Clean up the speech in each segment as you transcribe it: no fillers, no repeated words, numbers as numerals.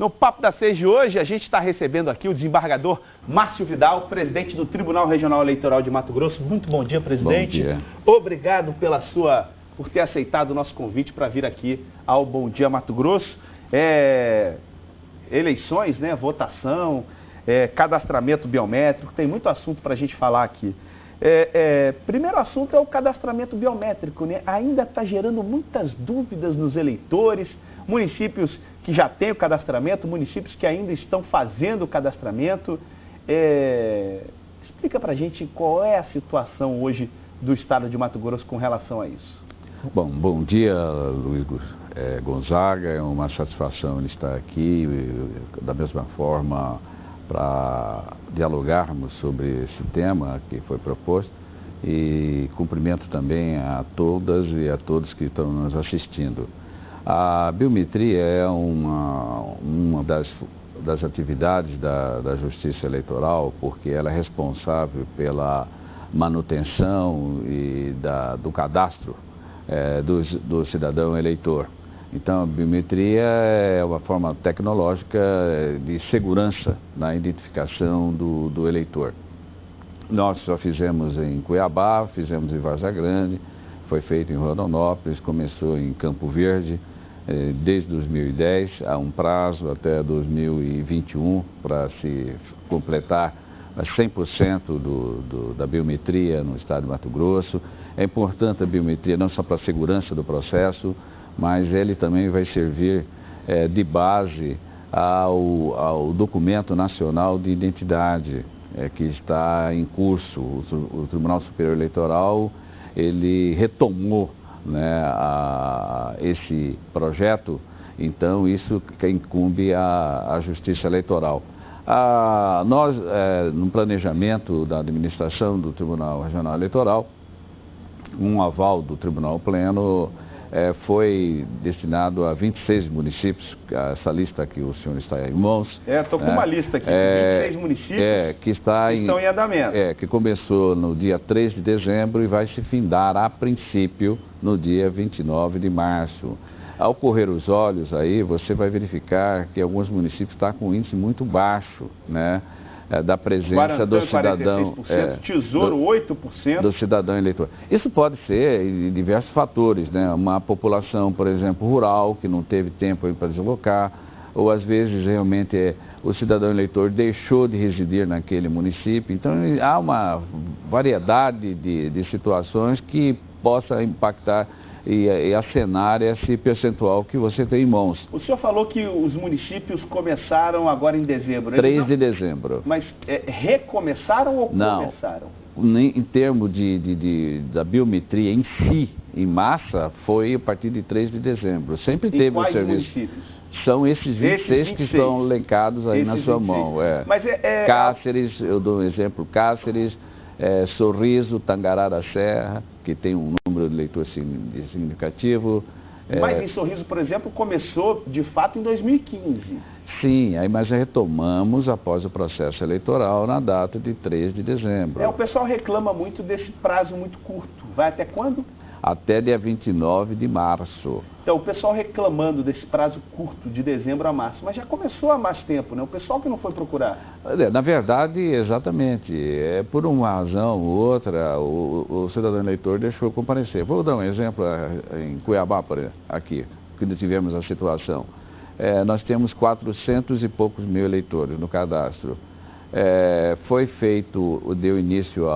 No Papo da 6 de hoje, a gente está recebendo aqui o desembargador Márcio Vidal, presidente do Tribunal Regional Eleitoral de Mato Grosso. Muito bom dia, presidente. Bom dia. Obrigado por ter aceitado o nosso convite para vir aqui ao Bom Dia Mato Grosso. Eleições, né? Votação, cadastramento biométrico, tem muito assunto para a gente falar aqui. Primeiro assunto é o cadastramento biométrico, né? Ainda está gerando muitas dúvidas nos eleitores, municípios que já têm o cadastramento, municípios que ainda estão fazendo o cadastramento. Explica para a gente qual é a situação hoje do estado de Mato Grosso com relação a isso. Bom dia, Luiz Gonzaga, é uma satisfação ele estar aqui, da mesma forma, para dialogarmos sobre esse tema que foi proposto, e cumprimento também a todas e a todos que estão nos assistindo. A biometria é uma das atividades da Justiça Eleitoral, porque ela é responsável pela manutenção do cadastro do cidadão eleitor. Então, a biometria é uma forma tecnológica de segurança na identificação do eleitor. Nós só fizemos em Cuiabá, fizemos em Várzea Grande, foi feito em Rondonópolis, começou em Campo Verde, desde 2010, há um prazo até 2021 para se completar 100% da biometria no estado de Mato Grosso. É importante a biometria não só para a segurança do processo, mas ele também vai servir de base ao documento nacional de identidade que está em curso. O Tribunal Superior Eleitoral, ele retomou, né, esse projeto, então isso que incumbe à Justiça Eleitoral. Nós, no planejamento da administração do Tribunal Regional Eleitoral, um aval do Tribunal Pleno foi destinado a 26 municípios, essa lista que o senhor está em mãos. Estou com uma lista aqui, 26 municípios que estão em andamento. Que começou no dia 3 de dezembro e vai se findar, a princípio, no dia 29 de março. Ao correr os olhos aí, você vai verificar que alguns municípios estão com um índice muito baixo, né? Da presença Guarantã, do cidadão, Tesouro 8%. Do cidadão eleitor. Isso pode ser de diversos fatores, né? Uma população, por exemplo, rural, que não teve tempo para deslocar, ou às vezes realmente o cidadão eleitor deixou de residir naquele município. Então há uma variedade de situações que possa impactar e acenar esse percentual que você tem em mãos. O senhor falou que os municípios começaram agora em dezembro. 3 de dezembro. Mas recomeçaram ou começaram? Em termos da biometria em si, em massa, foi a partir de 3 de dezembro. Sempre teve o serviço. Municípios? São esses 26 que estão elencados aí na sua mão. Mas Cáceres, eu dou um exemplo, Cáceres, Sorriso, Tangará da Serra, que tem um número de eleitor significativo. Mas em Sorriso, por exemplo, começou de fato em 2015. Sim, aí nós retomamos após o processo eleitoral na data de 3 de dezembro. O pessoal reclama muito desse prazo muito curto. Vai até quando? Até dia 29 de março. Então, o pessoal reclamando desse prazo curto, de dezembro a março, mas já começou há mais tempo, né? O pessoal que não foi procurar. Na verdade, exatamente. Por uma razão ou outra, o cidadão eleitor deixou comparecer. Vou dar um exemplo em Cuiabá, por exemplo, aqui, que tivemos a situação. Nós temos 400 e poucos mil eleitores no cadastro. Deu início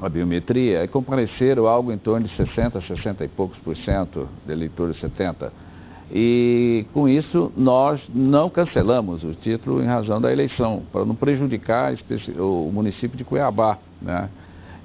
a biometria, e compareceram algo em torno de 60 e poucos por cento de eleitores, 70%. E com isso nós não cancelamos o título em razão da eleição, para não prejudicar o município de Cuiabá, né?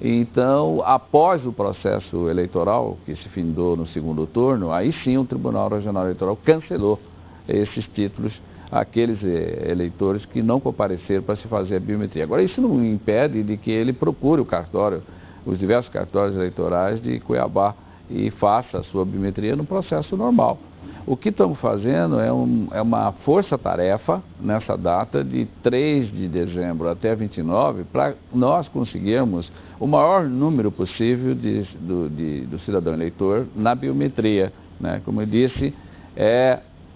Então, após o processo eleitoral, que se findou no segundo turno, aí sim o Tribunal Regional Eleitoral cancelou esses títulos aqueles eleitores que não compareceram para se fazer a biometria. Agora, isso não impede de que ele procure o cartório, os diversos cartórios eleitorais de Cuiabá e faça a sua biometria no processo normal. O que estamos fazendo é uma força-tarefa nessa data de 3 de dezembro até 29 para nós conseguirmos o maior número possível do cidadão eleitor na biometria, né? Como eu disse,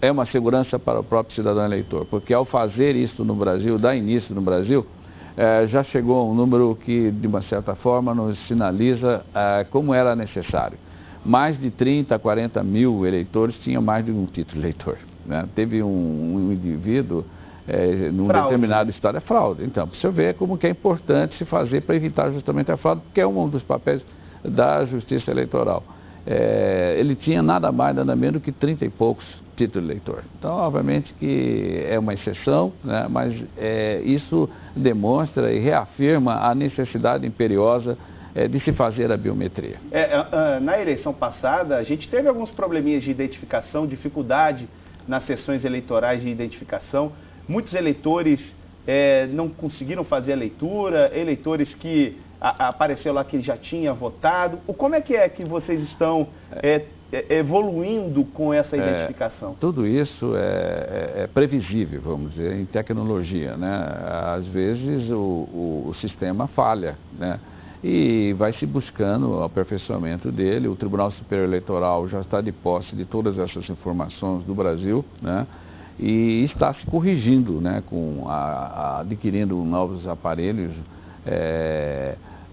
é uma segurança para o próprio cidadão eleitor, porque ao fazer isso no Brasil, dar início no Brasil, já chegou a um número que, de uma certa forma, nos sinaliza como era necessário. Mais de 30, 40 mil eleitores tinham mais de um título de eleitor, né? Teve um indivíduo, num determinado estado, é fraude. Então, para você ver como que é importante se fazer para evitar justamente a fraude, porque é um dos papéis da Justiça Eleitoral. Ele tinha nada mais, nada menos que 30 e poucos títulos de eleitor. Então, obviamente que é uma exceção, né? Mas isso demonstra e reafirma a necessidade imperiosa de se fazer a biometria. Na eleição passada, a gente teve alguns probleminhas de identificação, dificuldade nas sessões eleitorais de identificação. Muitos eleitores não conseguiram fazer a leitura, eleitores que apareceu lá que já tinha votado. Como é que vocês estão evoluindo com essa identificação? Tudo isso é previsível, vamos dizer, em tecnologia, né? Às vezes o sistema falha, né? E vai se buscando o aperfeiçoamento dele. O Tribunal Superior Eleitoral já está de posse de todas essas informações do Brasil, né? E está se corrigindo, né? Adquirindo novos aparelhos.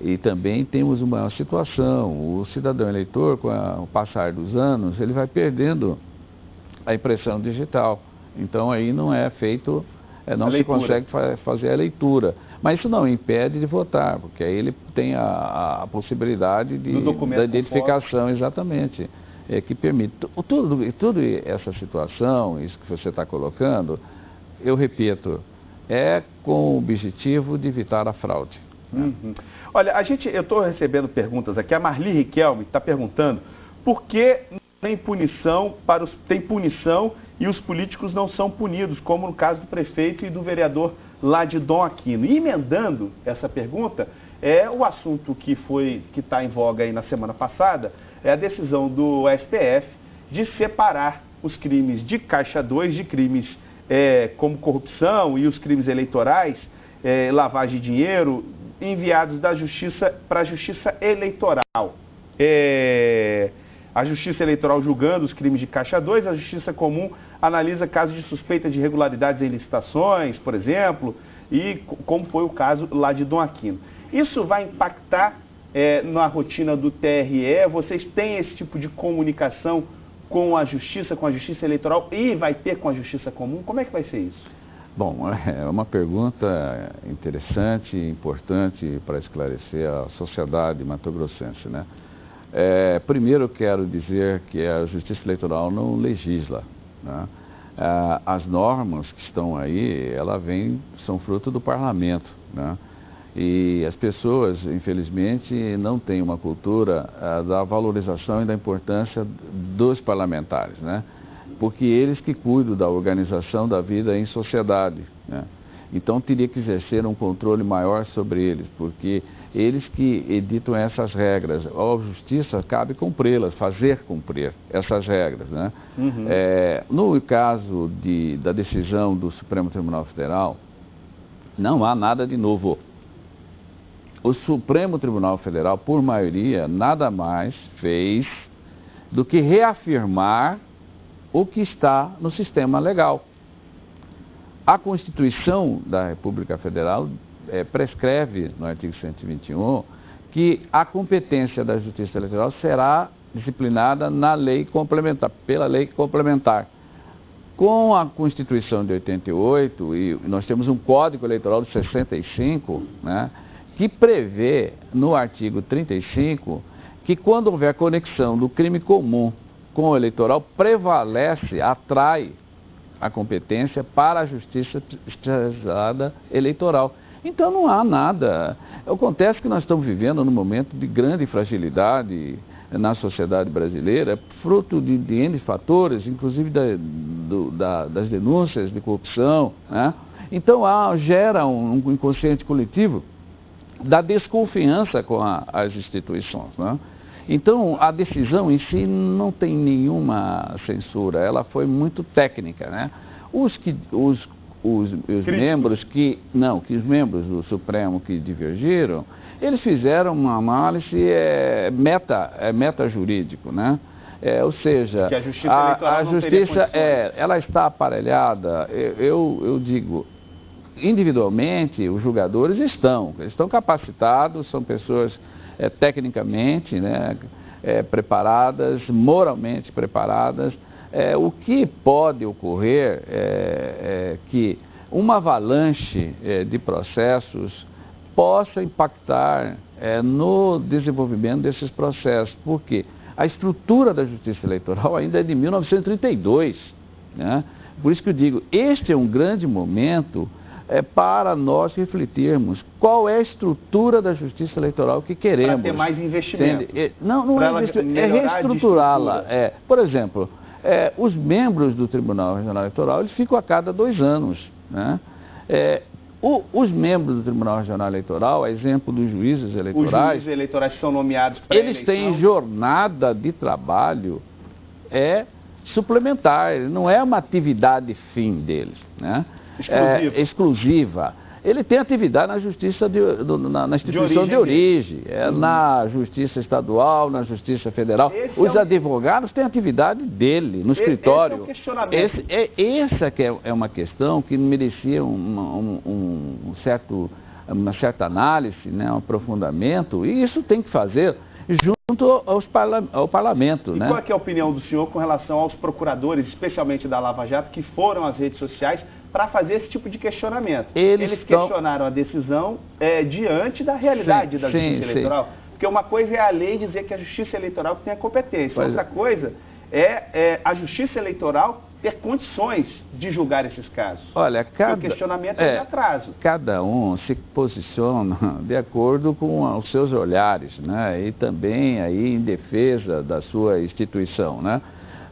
E também temos uma situação, o cidadão eleitor, com o passar dos anos, ele vai perdendo a impressão digital. Então aí não é feito, não se consegue fazer a leitura. Mas isso não impede de votar, porque aí ele tem a possibilidade da identificação, exatamente, que permite. Tudo essa situação, isso que você está colocando, eu repito, é com o objetivo de evitar a fraude. Uhum. Olha, eu estou recebendo perguntas aqui. A Marli Riquelme está perguntando por que tem punição e os políticos não são punidos, como no caso do prefeito e do vereador lá de Dom Aquino. E emendando essa pergunta, o assunto que está em voga aí na semana passada, é a decisão do STF de separar os crimes de Caixa 2 de crimes como corrupção e os crimes eleitorais, lavagem de dinheiro, enviados da Justiça para a Justiça Eleitoral. A Justiça Eleitoral julgando os crimes de Caixa 2, a Justiça Comum analisa casos de suspeita de irregularidades em licitações, por exemplo, e como foi o caso lá de Dom Aquino. Isso vai impactar na rotina do TRE? Vocês têm esse tipo de comunicação com a Justiça Eleitoral e vai ter com a Justiça Comum? Como é que vai ser isso? Bom, é uma pergunta interessante e importante para esclarecer a sociedade matogrossense, né? Primeiro eu quero dizer que a Justiça Eleitoral não legisla, né? As normas que estão aí, são fruto do parlamento, né? E as pessoas, infelizmente, não têm uma cultura da valorização e da importância dos parlamentares, né? Porque eles que cuidam da organização da vida em sociedade, né? Então teria que exercer um controle maior sobre eles, porque eles que editam essas regras. À Justiça cabe cumpri-las, fazer cumprir essas regras, né? Uhum. No caso da decisão do Supremo Tribunal Federal, não há nada de novo. O Supremo Tribunal Federal, por maioria, nada mais fez do que reafirmar o que está no sistema legal. A Constituição da República Federal prescreve, no artigo 121, que a competência da Justiça Eleitoral será disciplinada na lei complementar, pela lei complementar. Com a Constituição de 88, e nós temos um Código Eleitoral de 65, né, que prevê, no artigo 35, que quando houver conexão do crime comum com o eleitoral, atrai a competência para a Justiça Especializada Eleitoral. Então não há nada. Acontece que nós estamos vivendo num momento de grande fragilidade na sociedade brasileira, fruto de N fatores, inclusive das denúncias de corrupção, né? Então gera um inconsciente coletivo da desconfiança com as instituições, né? Então, a decisão em si não tem nenhuma censura, ela foi muito técnica, né? Os membros do Supremo que divergiram, eles fizeram uma análise meta-jurídico, né? Ou seja, que a justiça eleitoral não teria justiça ela está aparelhada. Eu digo, individualmente, os julgadores estão capacitados, são pessoas tecnicamente, né, preparadas, moralmente preparadas. O que pode ocorrer é que uma avalanche de processos possa impactar no desenvolvimento desses processos, porque a estrutura da Justiça Eleitoral ainda é de 1932, né? Por isso que eu digo, este é um grande momento para nós refletirmos qual é a estrutura da Justiça Eleitoral que queremos. Para ter mais investimento. Não é investimento, é reestruturá-la. Por exemplo, os membros do Tribunal Regional Eleitoral, eles ficam a cada 2 anos, né? Os membros do Tribunal Regional Eleitoral, a exemplo dos juízes eleitorais... Os juízes eleitorais são nomeados para eles têm jornada de trabalho suplementar, não é uma atividade fim deles, né? Exclusiva. Ele tem atividade na justiça na instituição de origem, na justiça estadual, na justiça federal. Os advogados têm atividade dele, no escritório. Esse é o questionamento. Essa que é uma questão que merecia uma certa análise, né, um aprofundamento, e isso tem que fazer junto ao parlamento. E né? qual é a opinião do senhor com relação aos procuradores, especialmente da Lava Jato, que foram às redes sociais para fazer esse tipo de questionamento? Eles questionaram a decisão diante da realidade da Justiça Eleitoral. Porque uma coisa é a lei dizer que a Justiça Eleitoral tem a competência, outra coisa é a Justiça Eleitoral ter condições de julgar esses casos. Olha, o questionamento é de atraso. Cada um se posiciona de acordo com os seus olhares, né? E também aí em defesa da sua instituição, né?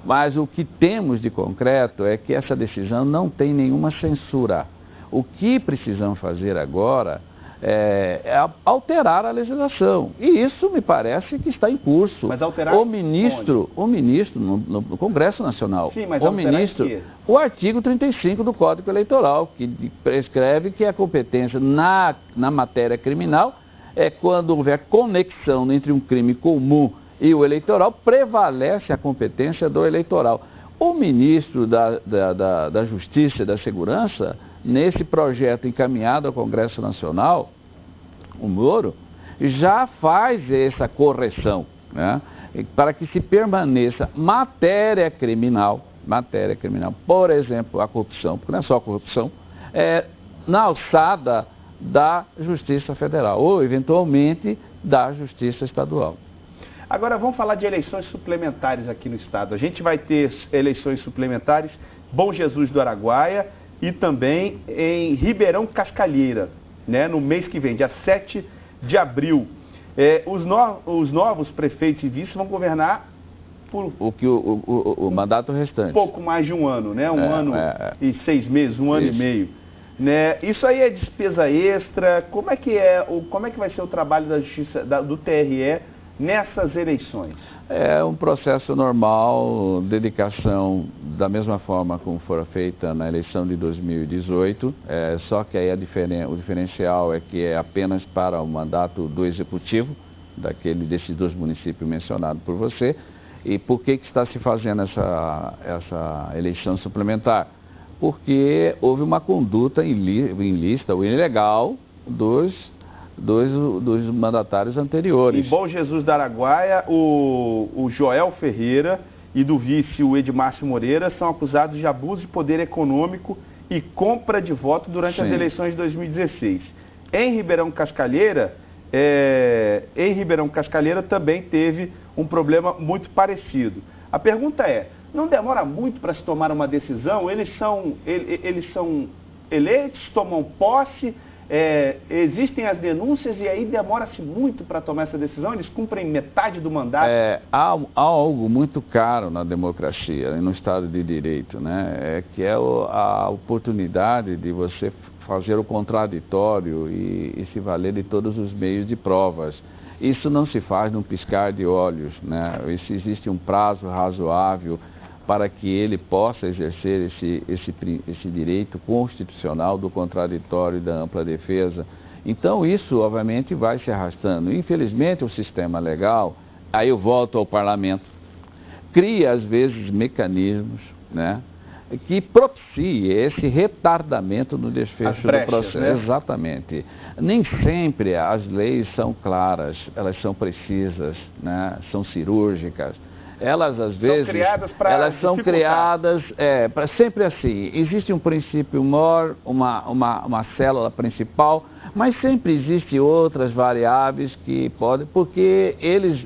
Mas o que temos de concreto é que essa decisão não tem nenhuma censura. O que precisamos fazer agora é alterar a legislação. E isso me parece que está em curso. Mas alterar o ministro no Congresso Nacional. Sim, mas o artigo 35 do Código Eleitoral, que prescreve que a competência na matéria criminal é quando houver conexão entre um crime comum e o eleitoral, prevalece a competência do eleitoral. O ministro da Justiça e da Segurança, nesse projeto encaminhado ao Congresso Nacional, o Moro, já faz essa correção, né? Para que se permaneça matéria criminal, por exemplo, a corrupção, porque não é só a corrupção, na alçada da Justiça Federal ou, eventualmente, da Justiça Estadual. Agora vamos falar de eleições suplementares aqui no estado. A gente vai ter eleições suplementares Bom Jesus do Araguaia e também em Ribeirão Cascalheira, né, no mês que vem, dia 7 de abril. Os novos prefeitos e vice vão governar por o mandato restante. Pouco mais de um ano, né? Um ano e 6 meses, um ano e meio. Né? Isso aí é despesa extra. Como é que vai ser o trabalho da Justiça, do TRE nessas eleições? É um processo normal, dedicação da mesma forma como foi feita na eleição de 2018, só que aí o diferencial é que é apenas para o mandato do Executivo, desses 2 municípios mencionados por você. E por que está se fazendo essa eleição suplementar? Porque houve uma conduta ilícita ou ilegal dos mandatários anteriores. Em Bom Jesus do Araguaia, o Joel Ferreira e do vice, o Edmárcio Moreira, são acusados de abuso de poder econômico e compra de voto durante as eleições de 2016. Em Ribeirão Cascalheira também teve um problema muito parecido. A pergunta é, não demora muito para se tomar uma decisão? Eles são eleitos, tomam posse, existem as denúncias e aí demora-se muito para tomar essa decisão? Eles cumprem metade do mandato? Há algo muito caro na democracia, no Estado de Direito, né? Que é a oportunidade de você fazer o contraditório e se valer de todos os meios de provas. Isso não se faz num piscar de olhos, né? Existe um prazo razoável para que ele possa exercer esse direito constitucional do contraditório e da ampla defesa. Então, isso, obviamente, vai se arrastando. Infelizmente, o sistema legal, aí eu volto ao parlamento, cria, às vezes, mecanismos, né, que propicie esse retardamento no desfecho do processo. Né? Exatamente. Nem sempre as leis são claras, elas são precisas, né, são cirúrgicas. Elas, às vezes, elas são criadas para sempre assim. Existe um princípio maior, uma célula principal, mas sempre existem outras variáveis que podem, porque eles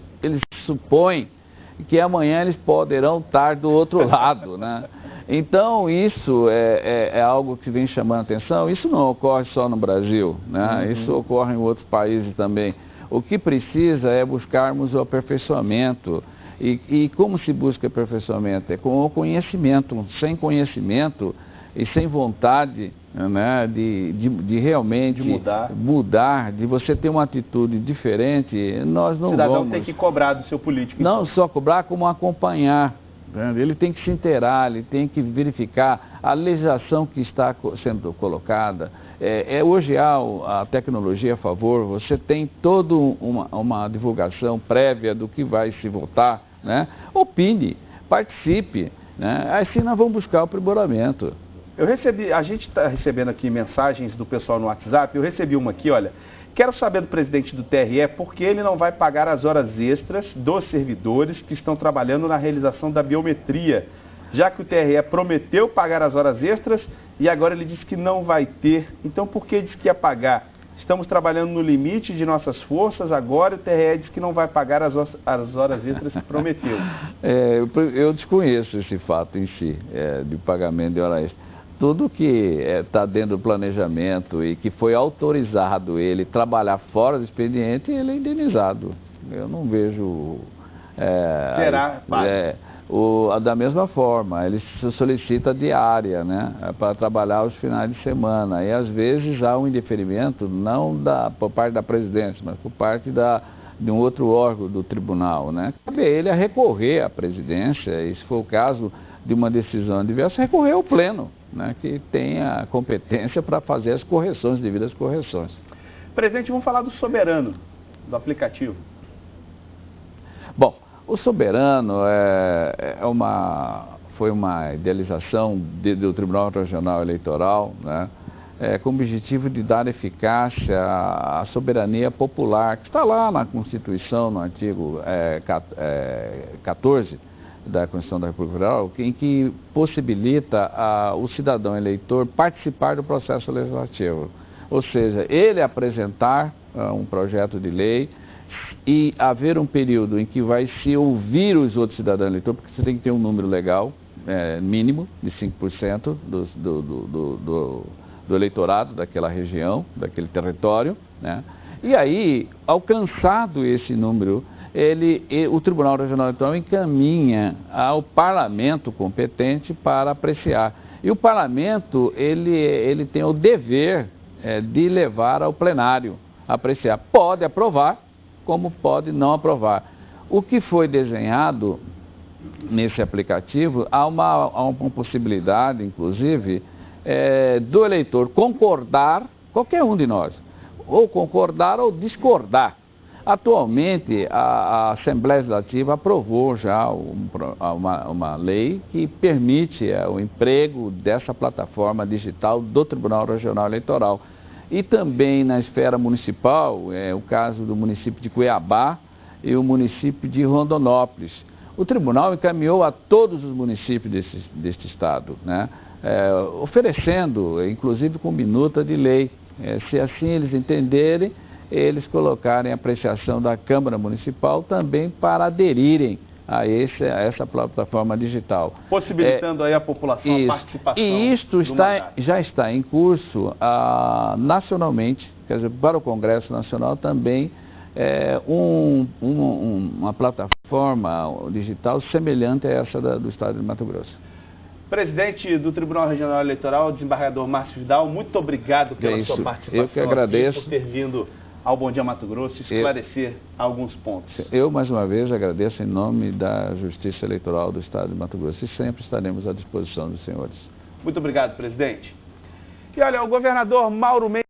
supõem que amanhã eles poderão estar do outro lado, né? Então, isso é algo que vem chamando a atenção. Isso não ocorre só no Brasil, né? Isso ocorre em outros países também. O que precisa é buscarmos o aperfeiçoamento. E como se busca aperfeiçoamento? É com o conhecimento. Sem conhecimento e sem vontade, né, de realmente mudar, de você ter uma atitude diferente, nós não vamos... O cidadão tem que cobrar do seu político. Não só cobrar, como acompanhar. Ele tem que se inteirar, ele tem que verificar a legislação que está sendo colocada. Hoje há a tecnologia a favor, você tem toda uma divulgação prévia do que vai se votar, né? Opine, participe, né? Assim nós vamos buscar o aprimoramento. A gente está recebendo aqui mensagens do pessoal no WhatsApp, eu recebi uma aqui, olha, quero saber do presidente do TRE por que ele não vai pagar as horas extras dos servidores que estão trabalhando na realização da biometria, já que o TRE prometeu pagar as horas extras e agora ele disse que não vai ter. Então, por que disse que ia pagar? Estamos trabalhando no limite de nossas forças, agora o TRE diz que não vai pagar as horas extras que prometeu. Eu desconheço esse fato em si, de pagamento de hora extra. Tudo que está dentro do planejamento e que foi autorizado ele trabalhar fora do expediente, ele é indenizado. Eu não vejo... da mesma forma, ele solicita diária, né, para trabalhar os finais de semana. E às vezes há um indeferimento, não por parte da presidência, mas por parte de um outro órgão do tribunal, né. Cabe a ele a recorrer à presidência e, se for o caso de uma decisão adversa, recorrer ao pleno, né, que tem a competência para fazer as correções, devidas correções. Presidente, vamos falar do Soberano, do aplicativo. Bom, o Soberano foi uma idealização do Tribunal Regional Eleitoral, né, com o objetivo de dar eficácia à soberania popular, que está lá na Constituição, no artigo 14, da Constituição da República Federal, em que possibilita o cidadão eleitor participar do processo legislativo. Ou seja, ele apresentar um projeto de lei e haver um período em que vai se ouvir os outros cidadãos eleitores, porque você tem que ter um número legal mínimo de 5% do eleitorado daquela região, daquele território, né? E aí, alcançado esse número, o Tribunal Regional Eleitoral encaminha ao parlamento competente para apreciar. E o parlamento, ele tem o dever de levar ao plenário a apreciar. Pode aprovar, como pode não aprovar. O que foi desenhado nesse aplicativo, há uma possibilidade, inclusive, do eleitor concordar, qualquer um de nós, ou concordar ou discordar. Atualmente, a Assembleia Legislativa aprovou já uma lei que permite o emprego dessa plataforma digital do Tribunal Regional Eleitoral. E também na esfera municipal, o caso do município de Cuiabá e o município de Rondonópolis. O tribunal encaminhou a todos os municípios deste estado, né, oferecendo, inclusive com minuta de lei, se assim eles entenderem, eles colocarem a apreciação da Câmara Municipal também para aderirem a essa plataforma digital. Possibilitando aí a população a participação. E isto já está em curso nacionalmente, quer dizer, para o Congresso Nacional também, uma plataforma digital semelhante a essa do Estado de Mato Grosso. Presidente do Tribunal Regional Eleitoral, desembargador Márcio Vidal, muito obrigado pela sua participação. Eu que agradeço. Aqui, por ter vindo ao Bom Dia Mato Grosso e esclarecer alguns pontos. Eu, mais uma vez, agradeço em nome da Justiça Eleitoral do Estado de Mato Grosso e sempre estaremos à disposição dos senhores. Muito obrigado, presidente. E olha, o governador Mauro Mendes